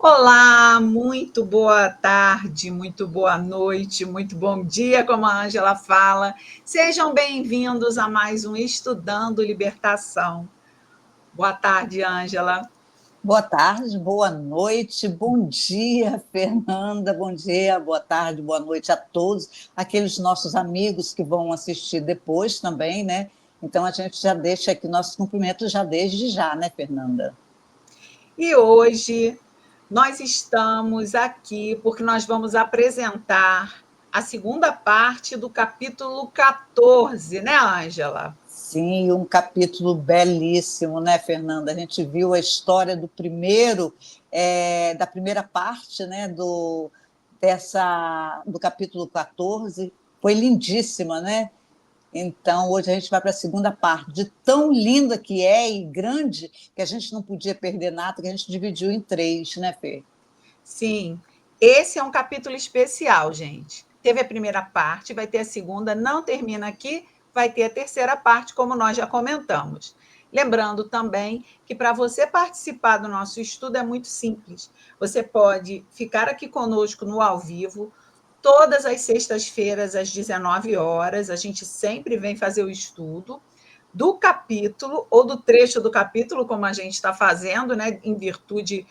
Olá, muito boa tarde, muito boa noite, muito bom dia, como a Ângela fala. Sejam bem-vindos a mais um Estudando Libertação. Boa tarde, Ângela. Boa tarde, boa noite, bom dia, Fernanda, bom dia, boa tarde, boa noite a todos, aqueles nossos amigos que vão assistir depois também, né? Então a gente já deixa aqui nossos cumprimentos já desde já, né, Fernanda? E hoje nós estamos aqui porque nós vamos apresentar a segunda parte do capítulo 14, né, Ângela? Sim, um capítulo belíssimo, né, Fernanda? A gente viu a história do primeiro, da primeira parte, né, do capítulo 14, foi lindíssima, né? Então, hoje a gente vai para a segunda parte, de tão linda que é e grande, que a gente não podia perder nada, que a gente dividiu em três, né, Fê? Sim, esse é um capítulo especial, gente. Teve a primeira parte, vai ter a segunda, não termina aqui, vai ter a terceira parte, como nós já comentamos. Lembrando também que para você participar do nosso estudo é muito simples. Você pode ficar aqui conosco no ao vivo, todas as sextas-feiras, às 19 horas. A gente sempre vem fazer o estudo do capítulo ou do trecho do capítulo, como a gente está fazendo, né, em virtude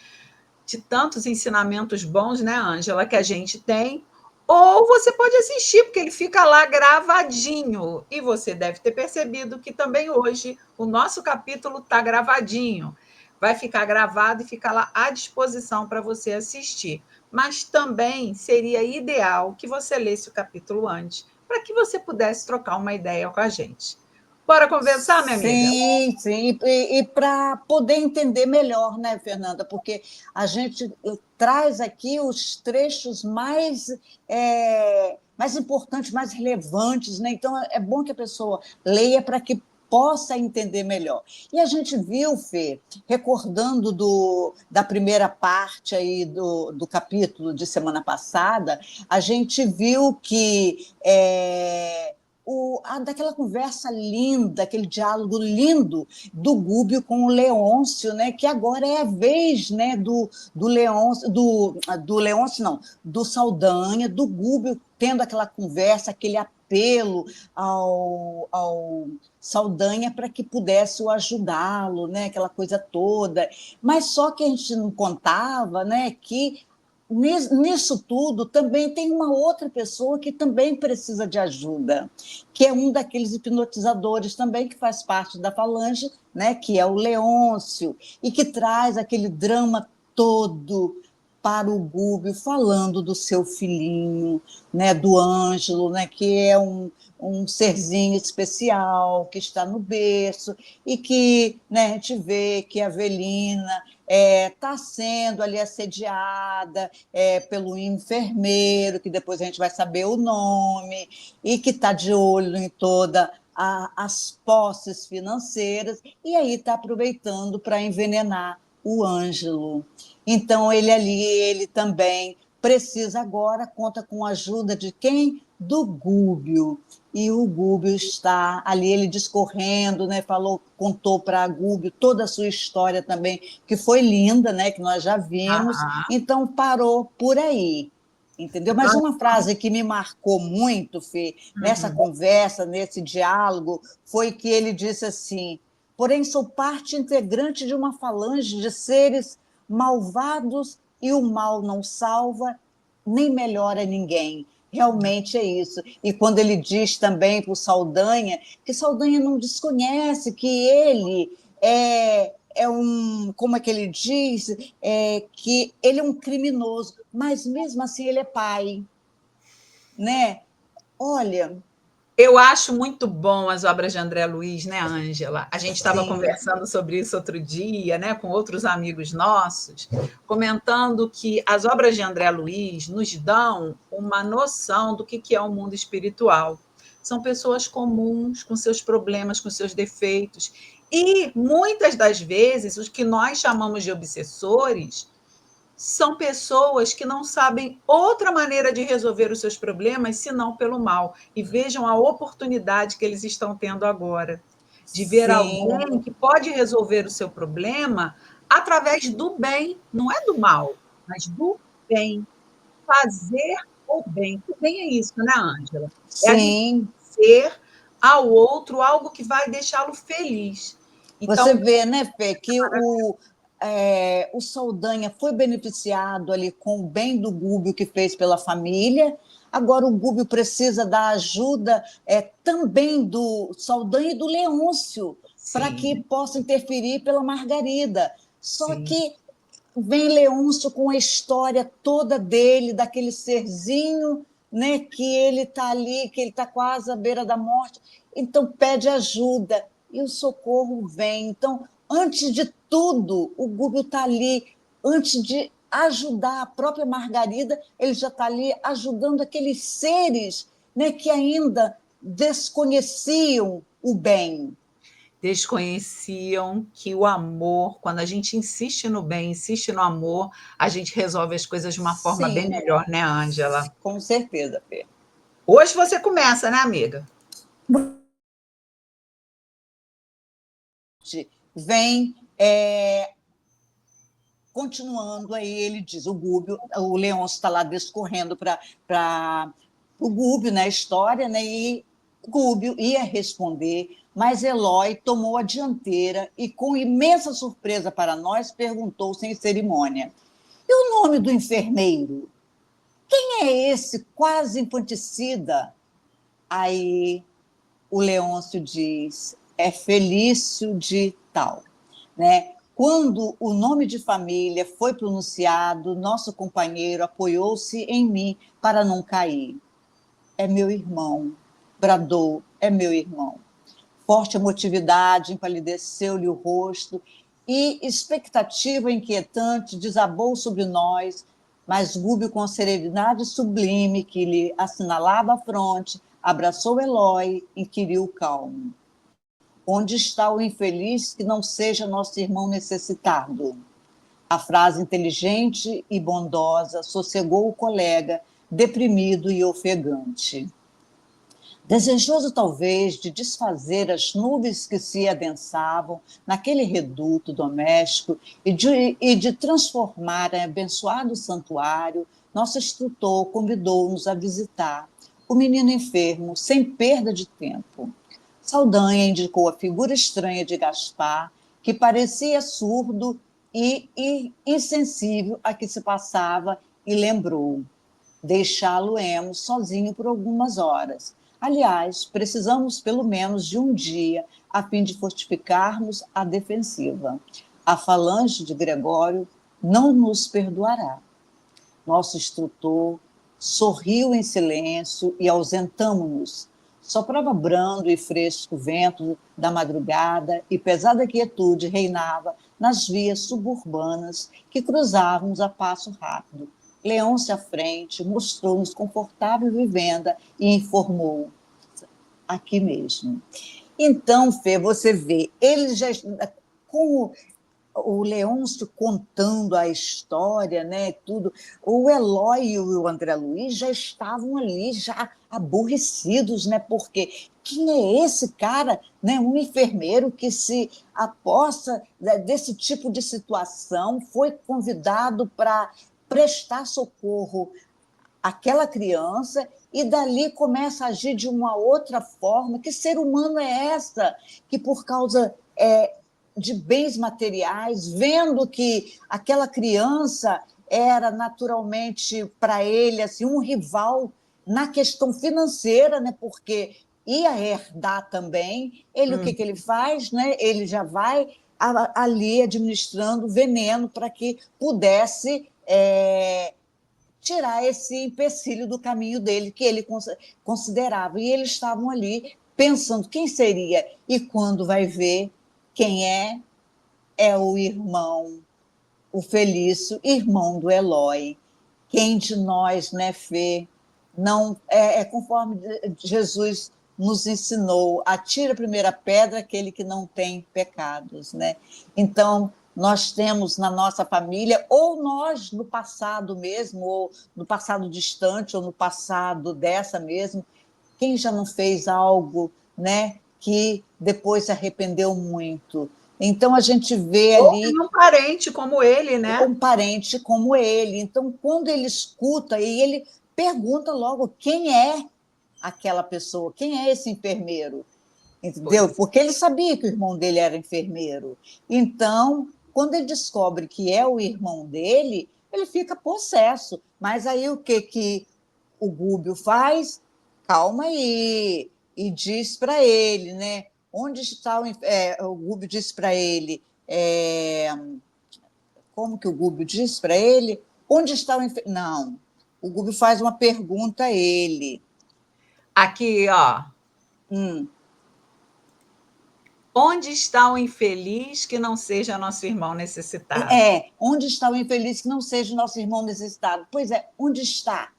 de tantos ensinamentos bons, né, Ângela, que a gente tem, ou você pode assistir, porque ele fica lá gravadinho. E você deve ter percebido que também hoje o nosso capítulo está gravadinho. Vai ficar gravado e fica lá à disposição para você assistir. Mas também seria ideal que você lesse o capítulo antes, para que você pudesse trocar uma ideia com a gente. Bora conversar, minha amiga? Sim, sim, e para poder entender melhor, né, Fernanda? Porque a gente traz aqui os trechos mais importantes, mais relevantes, né? Então é bom que a pessoa leia para que possa entender melhor. E a gente viu, Fê, recordando da primeira parte aí do capítulo de semana passada, a gente viu que daquela conversa linda, aquele diálogo lindo do Gúbio com o Leôncio, né? Que agora é a vez, né, do Leôncio, do Leôncio, não, do Saldanha, do Gúbio tendo aquela conversa, aquele apelo ao Saldanha para que pudesse o ajudá-lo, né? Aquela coisa toda. Mas só que a gente não contava, né, que nisso tudo também tem uma outra pessoa que também precisa de ajuda, que é um daqueles hipnotizadores também que faz parte da falange, né, que é o Leôncio, e que traz aquele drama todo para o Gúbio, falando do seu filhinho, né, do Ângelo, né, que é um serzinho especial, que está no berço, e que, né, a gente vê que a Avelina está sendo ali assediada pelo enfermeiro, que depois a gente vai saber o nome, e que está de olho em todas as posses financeiras, e aí está aproveitando para envenenar o Ângelo. Então, ele também precisa agora, conta com a ajuda de quem? Do Gúbio. E o Gúbio está ali, ele discorrendo, né? Contou para a Gúbio toda a sua história também, que foi linda, né? Que nós já vimos. Aham. Então, parou por aí. Entendeu? Mas Então, uma frase que me marcou muito, Fê, nessa uhum. conversa, nesse diálogo, foi que ele disse assim: porém, sou parte integrante de uma falange de seres malvados e o mal não salva nem melhora ninguém. Realmente é isso. E quando ele diz também para o Saldanha, que Saldanha não desconhece que ele como é que ele diz, que ele é um criminoso, mas mesmo assim ele é pai, né? Olha, Eu acho muito bom as obras de André Luiz, né, Ângela? A gente estava sim, conversando sobre isso outro dia, né, com outros amigos nossos, comentando que as obras de André Luiz nos dão uma noção do que é o mundo espiritual. São pessoas comuns, com seus problemas, com seus defeitos. E muitas das vezes, os que nós chamamos de obsessores são pessoas que não sabem outra maneira de resolver os seus problemas senão pelo mal. E vejam a oportunidade que eles estão tendo agora de ver sim, alguém que pode resolver o seu problema através do bem, não é do mal. mas do bem, fazer o bem. O bem é isso, né, Ângela? É a gente Sim, ser ao outro algo que vai deixá-lo feliz. você Então, vê, né, Fê, que o Saldanha foi beneficiado ali com o bem do Gúbio que fez pela família. Agora o Gúbio precisa da ajuda também do Saldanha e do Leôncio para que sim, possa interferir pela Margarida. Só sim, que vem Leôncio com a história toda dele, daquele serzinho, né, que ele está ali, que ele está quase à beira da morte, então pede ajuda e o socorro vem. Então, antes de tudo, o Google está ali, antes de ajudar a própria Margarida, ele já está ali ajudando aqueles seres, né, que ainda desconheciam o bem. desconheciam que o amor, quando a gente insiste no bem, insiste no amor, a gente resolve as coisas de uma forma bem Sim, melhor, né, Ângela? com certeza, Fê. Hoje você começa, né, amiga? Vem continuando aí, ele diz, o Gúbio, o Leôncio está lá discorrendo para o Gúbio na história, né? E Gúbio ia responder, mas Eloy tomou a dianteira e, com imensa surpresa para nós, perguntou sem cerimônia: e o nome do enfermeiro? Quem é esse quase infanticida? Aí o Leôncio diz: é Felício de tal. Né? Quando o nome de família foi pronunciado, nosso companheiro apoiou-se em mim para não cair. É meu irmão, bradou, é meu irmão. Forte emotividade empalideceu-lhe o rosto e expectativa inquietante desabou sobre nós, mas Gúbio, com serenidade sublime que lhe assinalava a fronte, abraçou Eloy e inquiriu calmo: onde está o infeliz que não seja nosso irmão necessitado? A frase inteligente e bondosa sossegou o colega, deprimido e ofegante. Desejoso, talvez, de desfazer as nuvens que se adensavam naquele reduto doméstico e de transformar em abençoado santuário, nosso instrutor convidou-nos a visitar o menino enfermo, sem perda de tempo. Saldanha indicou a figura estranha de Gaspar, que parecia surdo e insensível a que se passava, e lembrou: deixá-lo-emos sozinho por algumas horas. Aliás, precisamos pelo menos de um dia a fim de fortificarmos a defensiva. A falange de Gregório não nos perdoará. Nosso instrutor sorriu em silêncio e ausentamo-nos. Soprava brando e fresco vento da madrugada e pesada quietude reinava nas vias suburbanas que cruzávamos a passo rápido. Leôncio à frente mostrou-nos confortável vivenda e informou: aqui mesmo. Então, Fê, você vê, ele já, com o Leôncio contando a história, né, tudo, o Eloy e o André Luiz já estavam ali, já aborrecidos, né, porque quem é esse cara, né, um enfermeiro que se aposta desse tipo de situação, foi convidado para prestar socorro àquela criança e dali começa a agir de uma outra forma. Que ser humano é essa que, por causa de bens materiais, vendo que aquela criança era naturalmente para ele assim um rival na questão financeira, né? Porque ia herdar também. Ele o que ele faz, né? Ele já vai ali administrando veneno para que pudesse tirar esse empecilho do caminho dele, que ele considerava. E eles estavam ali pensando quem seria. E quando vai ver quem é o irmão, o Felício, irmão do Eloy. Quem de nós, né, Fê, não conforme Jesus nos ensinou: atira a primeira pedra aquele que não tem pecados, né? Então, nós temos na nossa família, ou nós no passado mesmo, ou no passado distante, ou no passado dessa mesmo, quem já não fez algo, né, que depois se arrependeu muito? Então, a gente vê Ou ali tem um parente como ele, né? um parente como ele. Então, quando ele escuta, e ele pergunta logo quem é aquela pessoa, quem é esse enfermeiro, entendeu? Pois. Porque ele sabia que o irmão dele era enfermeiro. Então, quando ele descobre que é o irmão dele, ele fica possesso. Mas aí o que que o Gúbio faz? Calma aí, e diz para ele, né? Onde está o Gúbio diz para ele, como que o Gúbio diz para ele? Onde está o enfermeiro? Não, o Gúbio faz uma pergunta a ele. Aqui, ó. Hum, Onde está o infeliz que não seja nosso irmão necessitado? onde está o infeliz que não seja o nosso irmão necessitado? Pois é, onde está?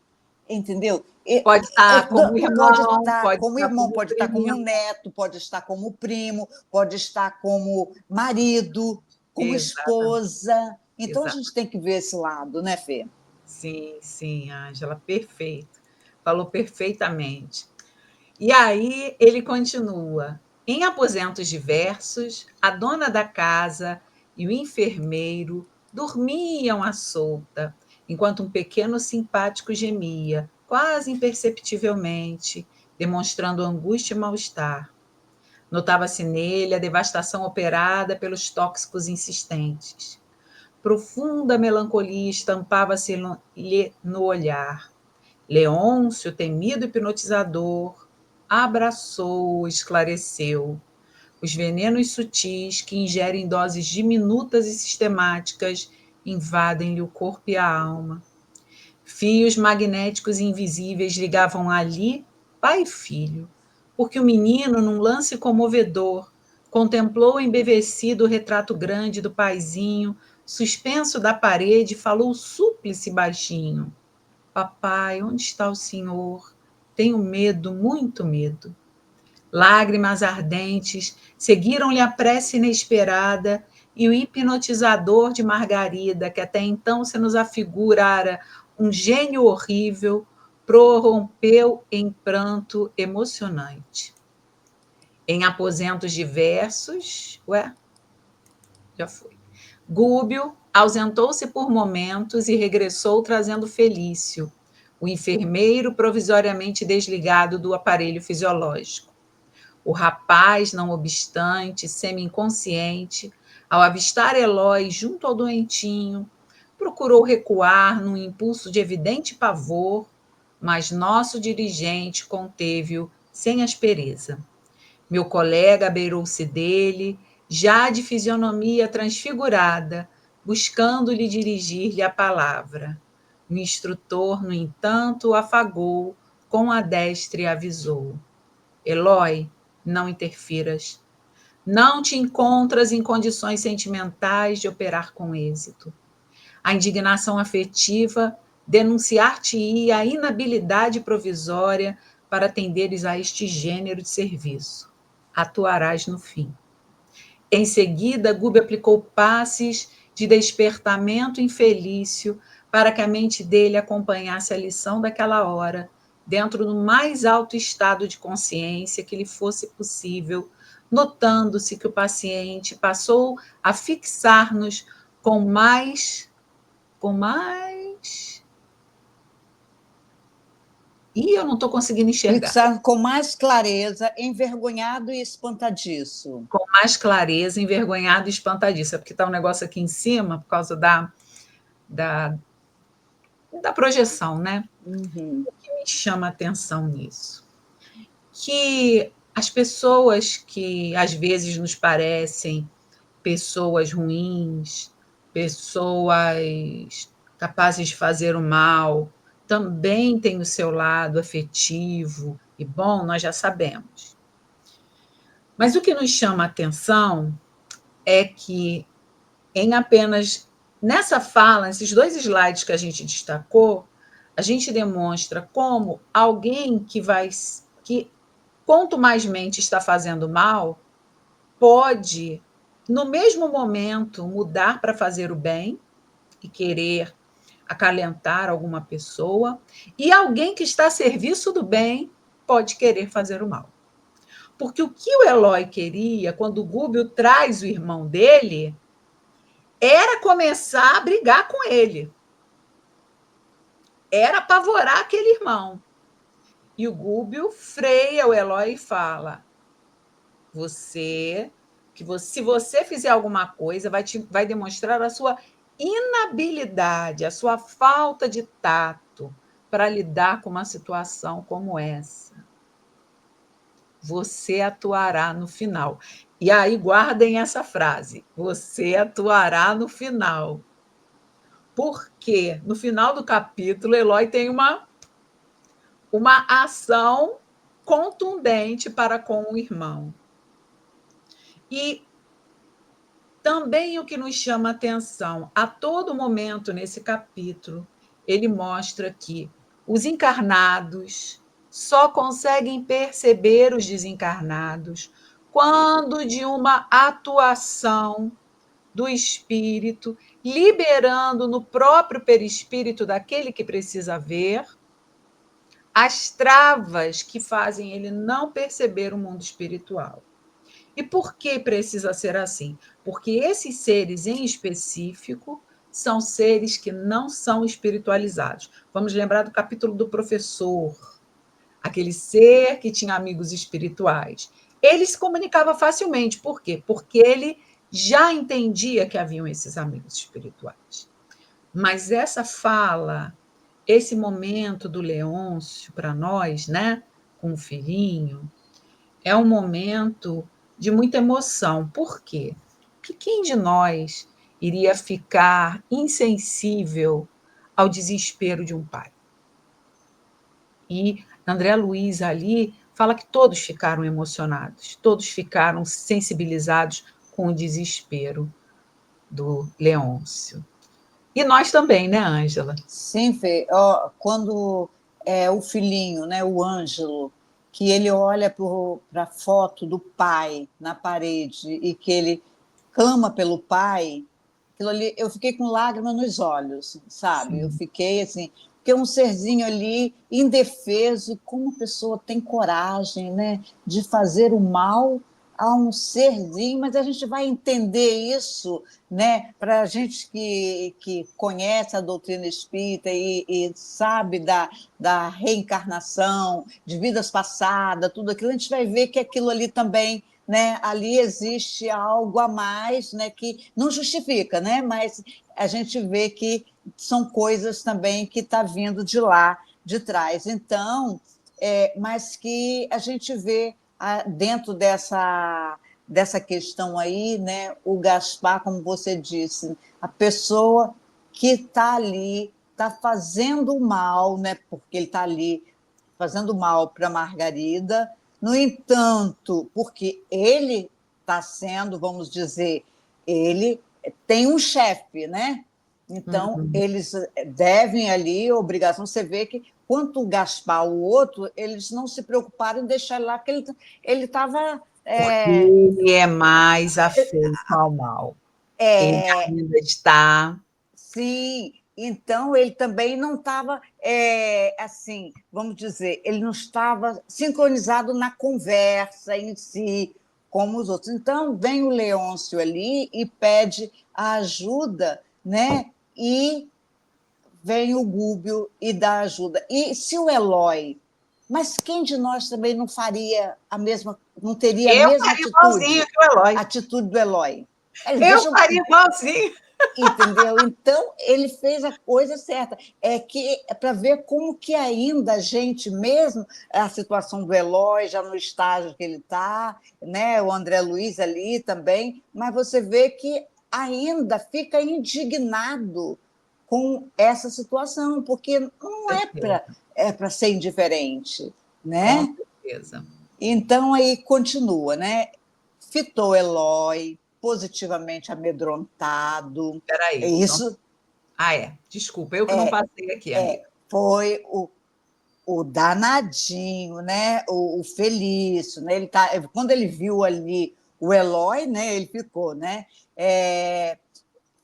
Entendeu? Pode estar como Pode irmão, estar pode como estar irmão, como pode estar como primo. neto, pode estar como primo, pode estar como marido, como Exatamente, esposa. Então a gente exatamente. tem que ver esse lado, né, Fê? Sim, sim, Ângela, perfeito. Falou perfeitamente. E aí ele continua. Em aposentos diversos, a dona da casa e o enfermeiro dormiam à solta, enquanto um pequeno simpático gemia, quase imperceptivelmente, demonstrando angústia e mal-estar. Notava-se nele a devastação operada pelos tóxicos insistentes. Profunda melancolia estampava-se-lhe no olhar. Leôncio, temido hipnotizador, abraçou-o, esclareceu. Os venenos sutis que ingerem doses diminutas e sistemáticas invadem-lhe o corpo e a alma. Fios magnéticos invisíveis ligavam ali pai e filho, porque o menino, num lance comovedor, contemplou embevecido o retrato grande do paizinho, suspenso da parede, e falou súplice baixinho: Papai, onde está o senhor? Tenho medo, muito medo. Lágrimas ardentes seguiram-lhe a prece inesperada e o hipnotizador de Margarida, que até então se nos afigurara um gênio horrível, prorrompeu em pranto emocionante. Em aposentos diversos, já foi. Gúbio ausentou-se por momentos e regressou trazendo Felício, o enfermeiro provisoriamente desligado do aparelho fisiológico. O rapaz, não obstante, semi-inconsciente, ao avistar Eloy junto ao doentinho, procurou recuar num impulso de evidente pavor, mas nosso dirigente conteve-o sem aspereza. Meu colega abeirou-se dele, já de fisionomia transfigurada, buscando-lhe dirigir-lhe a palavra. O instrutor, no entanto, o afagou, com a destra e avisou: Eloy, não interfiras. Não te encontras em condições sentimentais de operar com êxito. A indignação afetiva denunciar-te-ia a inabilidade provisória para atenderes a este gênero de serviço. Atuarás no fim. Em seguida, Gube aplicou passes de despertamento infelício para que a mente dele acompanhasse a lição daquela hora, dentro do mais alto estado de consciência que lhe fosse possível, notando-se que o paciente passou a fixar-nos com mais. Ih, eu não estou conseguindo enxergar. Fixar com mais clareza, envergonhado e espantadiço. Com mais clareza, envergonhado e espantadiça, porque está um negócio aqui em cima, por causa da, da projeção, né? Uhum. O que me chama a atenção nisso? Que as pessoas que às vezes nos parecem pessoas ruins, pessoas capazes de fazer o mal, também têm o seu lado afetivo e bom, nós já sabemos. Mas o que nos chama a atenção é que em apenas nessa fala, esses dois slides que a gente destacou, a gente demonstra como alguém que quanto mais mente está fazendo mal, pode no mesmo momento mudar para fazer o bem e querer acalentar alguma pessoa, e alguém que está a serviço do bem pode querer fazer o mal. Porque o que o Eloy queria, quando o Gúbio traz o irmão dele, era começar a brigar com ele. Era apavorar aquele irmão. E o Gúbio freia o Eloy e fala: se você fizer alguma coisa, vai demonstrar a sua inabilidade, a sua falta de tato para lidar com uma situação como essa. Você atuará no final. E aí guardem essa frase: você atuará no final. Porque no final do capítulo, Eloy tem uma ação contundente para com o irmão. E também o que nos chama atenção, a todo momento nesse capítulo, ele mostra que os encarnados só conseguem perceber os desencarnados quando de uma atuação do espírito, liberando no próprio perispírito daquele que precisa ver as travas que fazem ele não perceber o mundo espiritual. E por que precisa ser assim? Porque esses seres em específico são seres que não são espiritualizados. Vamos lembrar do capítulo do professor, aquele ser que tinha amigos espirituais. Ele se comunicava facilmente. Por quê? Porque ele já entendia que haviam esses amigos espirituais. Mas essa fala, esse momento do Leôncio para nós, né, com o filhinho, é um momento de muita emoção. Por quê? Porque quem de nós iria ficar insensível ao desespero de um pai? E André Luiz ali fala que todos ficaram emocionados, todos ficaram sensibilizados com o desespero do Leôncio. E nós também, né, Ângela? Sim, Fê. Ó, quando o filhinho, né, o Ângelo, que ele olha para a foto do pai na parede e que ele clama pelo pai, aquilo ali, eu fiquei com lágrimas nos olhos, sabe? Eu Sim. fiquei assim, porque é um serzinho ali indefeso, e como a pessoa tem coragem, né, de fazer o mal a um serzinho, mas a gente vai entender isso, né, para a gente que conhece a doutrina espírita e sabe da reencarnação, de vidas passadas, tudo aquilo, a gente vai ver que aquilo ali também, né, ali existe algo a mais, né, que não justifica, né, mas a gente vê que são coisas também que está vindo de lá, de trás. Então, mas que a gente vê dentro dessa questão aí, né, o Gaspar, como você disse, a pessoa que está ali, está fazendo mal, né, porque ele está ali fazendo mal para Margarida. No entanto, porque ele está sendo, vamos dizer, ele tem um chefe, né? Então, Uhum. eles devem ali, obrigação. Você vê que, quanto o Gaspar, o outro, eles não se preocuparam em deixar ele lá, porque ele estava. Porque ele é mais afeito ao mal. Ele ainda está. Sim, então ele também não estava, assim, vamos dizer, ele não estava sincronizado na conversa em si, como os outros. Então, vem o Leôncio ali e pede a ajuda, né? E vem o Gúbio e dá ajuda. E se o Eloy, mas quem de nós também não faria a mesma, não teria a Eu mesma faria igualzinho que o Eloy. atitude do Eloy? Eu Deixa eu faria igualzinho. Entendeu? Então, ele fez a coisa certa. É para ver como que ainda a gente, mesmo a situação do Eloy, já no estágio que ele está, né? O André Luiz ali também, mas você vê que ainda fica indignado com essa situação, porque não Certeza, é para ser indiferente, com né? certeza. Então, aí continua, né? Fitou Eloy, positivamente amedrontado. Espera É aí. isso Desculpa, eu que não passei aqui, amiga. foi o danadinho, né? O Felício, né? Quando ele viu ali o Eloy, né? Ele ficou, né?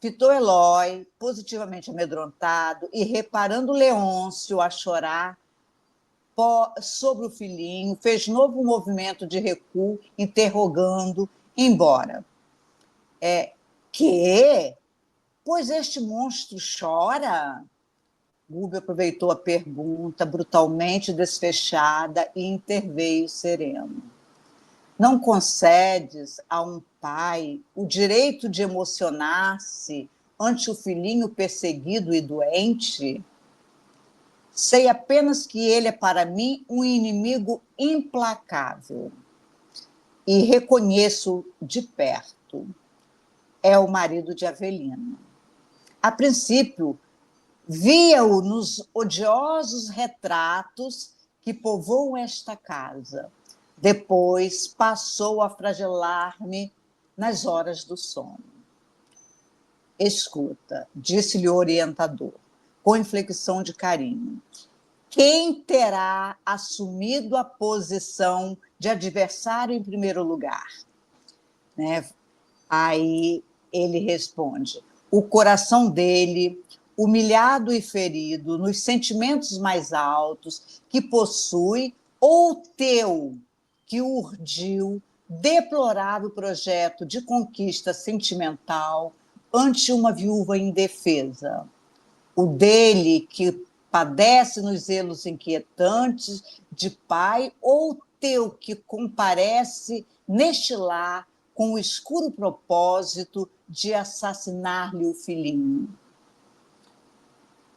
Fitou Eloy, positivamente amedrontado, e reparando Leôncio a chorar, sobre o filhinho, fez novo movimento de recuo, interrogando, embora. Que? Pois este monstro chora? Gúbio aproveitou a pergunta, brutalmente desfechada, e interveio sereno. Não concedes a um pai o direito de emocionar-se ante o filhinho perseguido e doente? Sei apenas que ele é para mim um inimigo implacável. E reconheço de perto. É o marido de Avelina. A princípio, via-o nos odiosos retratos que povoam esta casa. Depois passou a flagelar-me nas horas do sono. Escuta, disse-lhe o orientador, com inflexão de carinho. Quem terá assumido a posição de adversário em primeiro lugar? Né? Aí ele responde: o coração dele, humilhado e ferido, nos sentimentos mais altos que possui, ou teu, que urdiu deplorável projeto de conquista sentimental ante uma viúva indefesa. O dele, que padece nos zelos inquietantes de pai, ou teu, que comparece neste lar com o escuro propósito de assassinar-lhe o filhinho.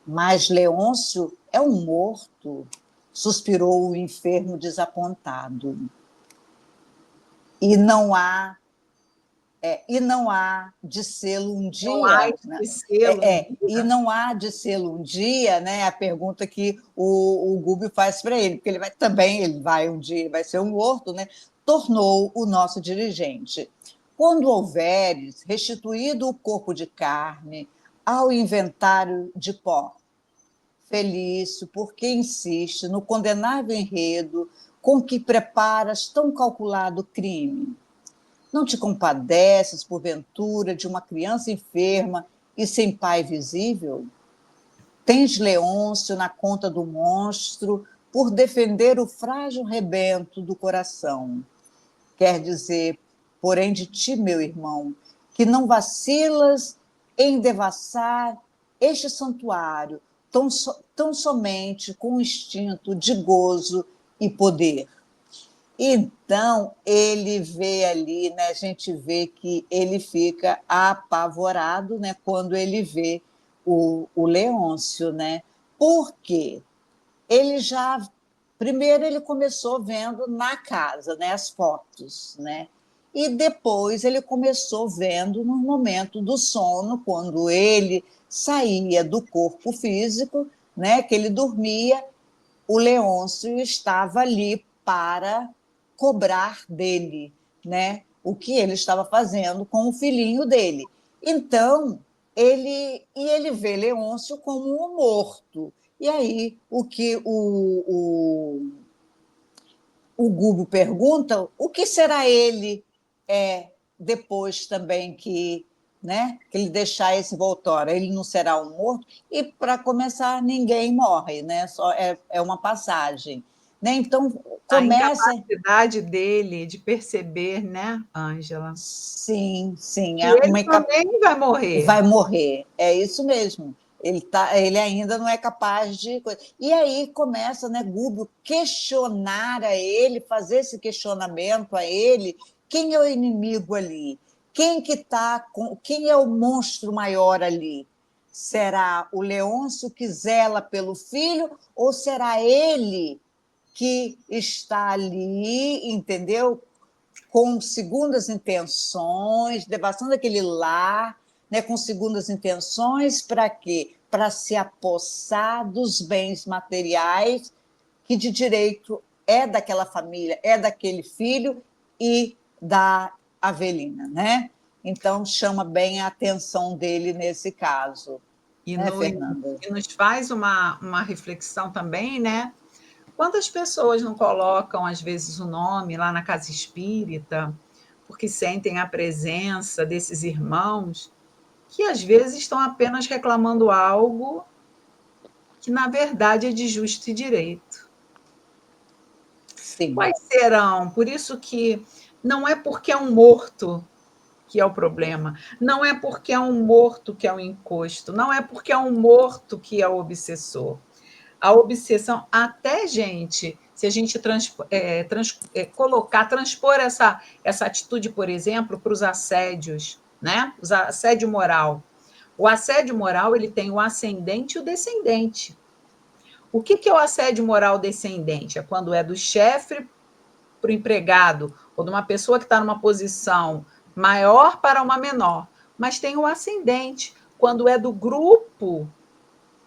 Mas Leôncio é um morto, suspirou o enfermo desapontado. E não há de sê-lo um dia. Não há de sê-lo um dia. E não há de sê-lo um dia, né? A pergunta que o Gúbio faz para ele, porque ele vai um dia, vai ser um morto, né? Tornou o nosso dirigente. Quando houveres restituído o corpo de carne ao inventário de pó, Felício, porque insiste no condenável enredo com que preparas tão calculado crime. Não te compadeces, porventura, de uma criança enferma e sem pai visível? Tens Leôncio na conta do monstro por defender o frágil rebento do coração. Quer dizer, porém, de ti, meu irmão, que não vacilas em devassar este santuário tão somente com o instinto de gozo e poder. Então, ele vê ali, né, a gente vê que ele fica apavorado, né, quando ele vê o Leôncio, né? Por quê? Ele já... Primeiro, ele começou vendo na casa, né, as fotos, né? E depois ele começou vendo no momento do sono, quando ele saía do corpo físico, né, que ele dormia, o Leôncio estava ali para cobrar dele, né, o que ele estava fazendo com o filhinho dele. Então, ele vê Leôncio como um morto. E aí, o que o Gúbio pergunta, o que será ele depois também que, né, que ele deixar esse envoltório? Ele não será um morto? E, para começar, ninguém morre, né? Só é uma passagem. Né? Então, A começa... incapacidade dele de perceber, né, Ângela? Sim, sim. E ele também vai morrer. Vai morrer, é isso mesmo. Ele ainda não é capaz de... E aí começa, né, Gúbio questionar a ele, fazer esse questionamento a ele, quem é o inimigo ali? Quem é o monstro maior ali? Será o Leôncio que zela pelo filho ou será ele que está ali, entendeu? Com segundas intenções, devastando aquele lar, né, com segundas intenções, para quê? Para se apossar dos bens materiais que de direito é daquela família, é daquele filho e da Avelina, né? Então, chama bem a atenção dele nesse caso, E, né, Fernanda? e nos faz uma reflexão também, né? Quantas pessoas não colocam, às vezes, o nome lá na casa espírita, porque sentem a presença desses irmãos, que às vezes estão apenas reclamando algo que, na verdade, é de justo e direito. Sim. Quais serão? Por isso que não é porque é um morto que é o problema, não é porque é um morto que é o encosto, não é porque é um morto que é o obsessor. A obsessão, até, gente, se a gente transpor essa atitude, por exemplo, para os assédios, né? O assédio moral. O assédio moral ele tem o ascendente e o descendente. O que é o assédio moral descendente? É quando é do chefe para o empregado, ou de uma pessoa que está numa posição maior para uma menor. Mas tem o ascendente, quando é do grupo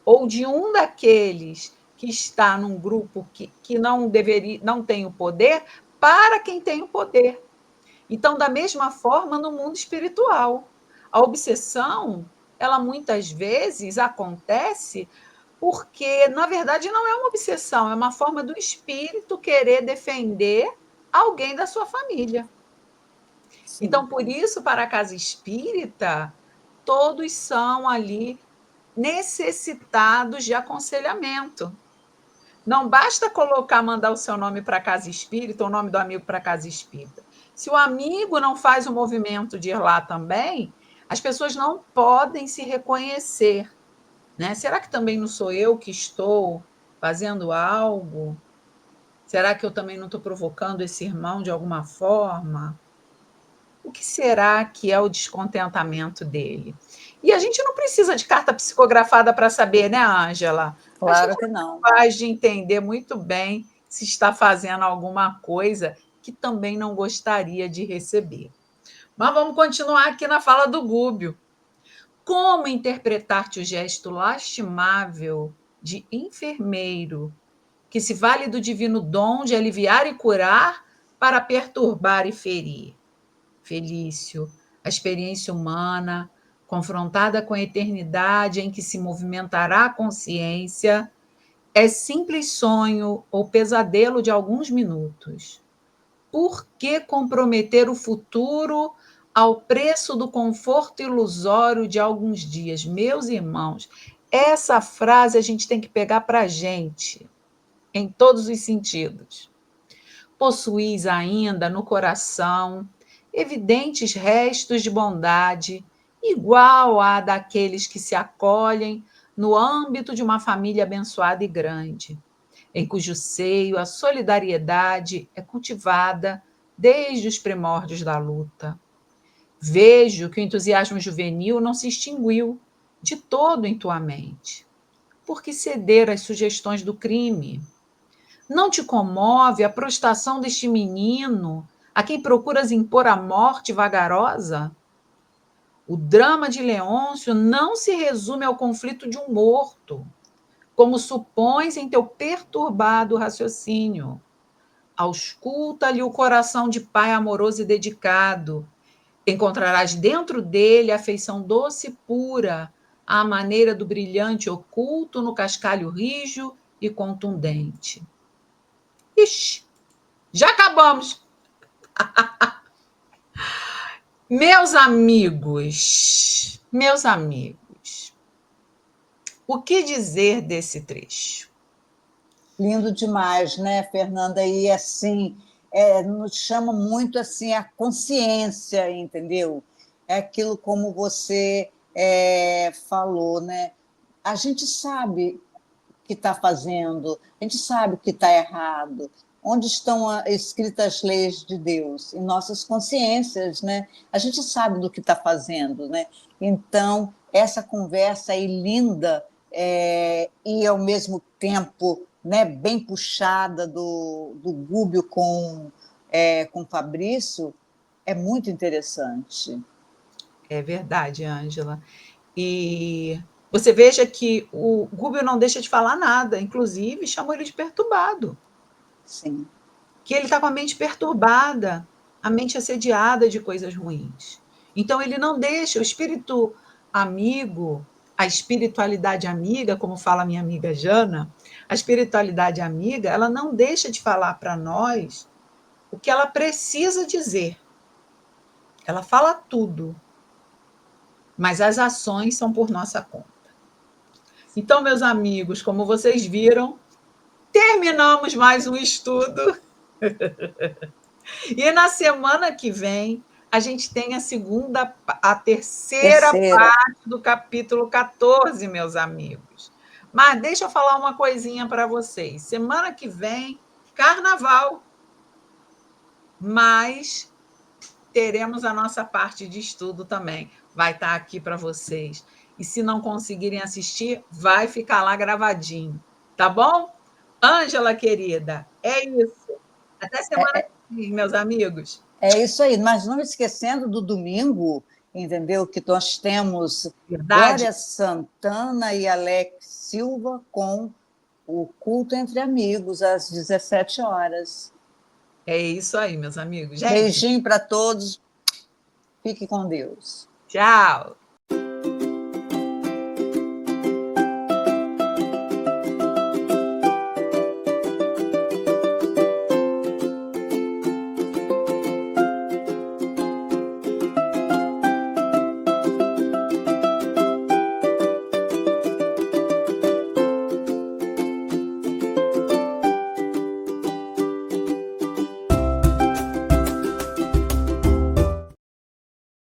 ou de um daqueles que está num grupo que não deveria, não tem o poder, para quem tem o poder. Então, da mesma forma, no mundo espiritual, a obsessão, ela muitas vezes acontece porque, na verdade, não é uma obsessão, é uma forma do espírito querer defender alguém da sua família. Sim. Então, por isso, para a casa espírita, todos são ali necessitados de aconselhamento. Não basta mandar o seu nome para a casa espírita, o nome do amigo para a casa espírita. Se o amigo não faz o movimento de ir lá também, as pessoas não podem se reconhecer. Né? Será que também não sou eu que estou fazendo algo? Será que eu também não estou provocando esse irmão de alguma forma? O que será que é o descontentamento dele? E a gente não precisa de carta psicografada para saber, né, Ângela? A gente Claro que é não. capaz de entender muito bem se está fazendo alguma coisa que também não gostaria de receber. Mas vamos continuar aqui na fala do Gúbio. Como interpretar-te o gesto lastimável de enfermeiro, que se vale do divino dom de aliviar e curar para perturbar e ferir? Felício, a experiência humana, confrontada com a eternidade em que se movimentará a consciência, é simples sonho ou pesadelo de alguns minutos. Por que comprometer o futuro ao preço do conforto ilusório de alguns dias? Meus irmãos, essa frase a gente tem que pegar para a gente, em todos os sentidos. Possuís ainda no coração evidentes restos de bondade, igual à daqueles que se acolhem no âmbito de uma família abençoada e grande, em cujo seio a solidariedade é cultivada desde os primórdios da luta. Vejo que o entusiasmo juvenil não se extinguiu de todo em tua mente. Por que ceder às sugestões do crime? Não te comove a prostração deste menino a quem procuras impor a morte vagarosa? O drama de Leôncio não se resume ao conflito de um morto, como supões em teu perturbado raciocínio. Ausculta-lhe o coração de pai amoroso e dedicado. Encontrarás dentro dele a afeição doce e pura, à maneira do brilhante oculto no cascalho rijo e contundente. Ixi, já acabamos. Meus amigos, o que dizer desse trecho? Lindo demais, né, Fernanda? E assim, nos chama muito assim a consciência, entendeu? É aquilo como você falou, né? A gente sabe que está fazendo, a gente sabe que está errado. Onde estão escritas as leis de Deus? Em nossas consciências, né? A gente sabe do que está fazendo, né? Então, essa conversa aí linda e, ao mesmo tempo, né, bem puxada do Gúbio com Fabrício, é muito interessante. É verdade, Ângela. E você veja que o Gúbio não deixa de falar nada, inclusive chamou ele de perturbado. Sim. Que ele está com a mente perturbada, a mente assediada de coisas ruins. Então, ele não deixa o espírito amigo, a espiritualidade amiga, como fala minha amiga Jana, a espiritualidade amiga, ela não deixa de falar para nós o que ela precisa dizer. Ela fala tudo, mas as ações são por nossa conta. Então, meus amigos, como vocês viram, terminamos mais um estudo. E na semana que vem, a gente tem a terceira Terceira. parte do capítulo 14, meus amigos. Mas deixa eu falar uma coisinha para vocês. Semana que vem, carnaval, mas teremos a nossa parte de estudo também. Vai estar aqui para vocês. E se não conseguirem assistir, vai ficar lá gravadinho. Tá bom? Ângela, querida, é isso. Até semana que vem, meus amigos. É isso aí, mas não esquecendo do domingo, entendeu? Que nós temos Verdade? Glória Santana e Alex Silva com o Culto Entre Amigos, às 17 horas. É isso aí, meus amigos. Gente, Beijinho para todos, fique com Deus. tchau.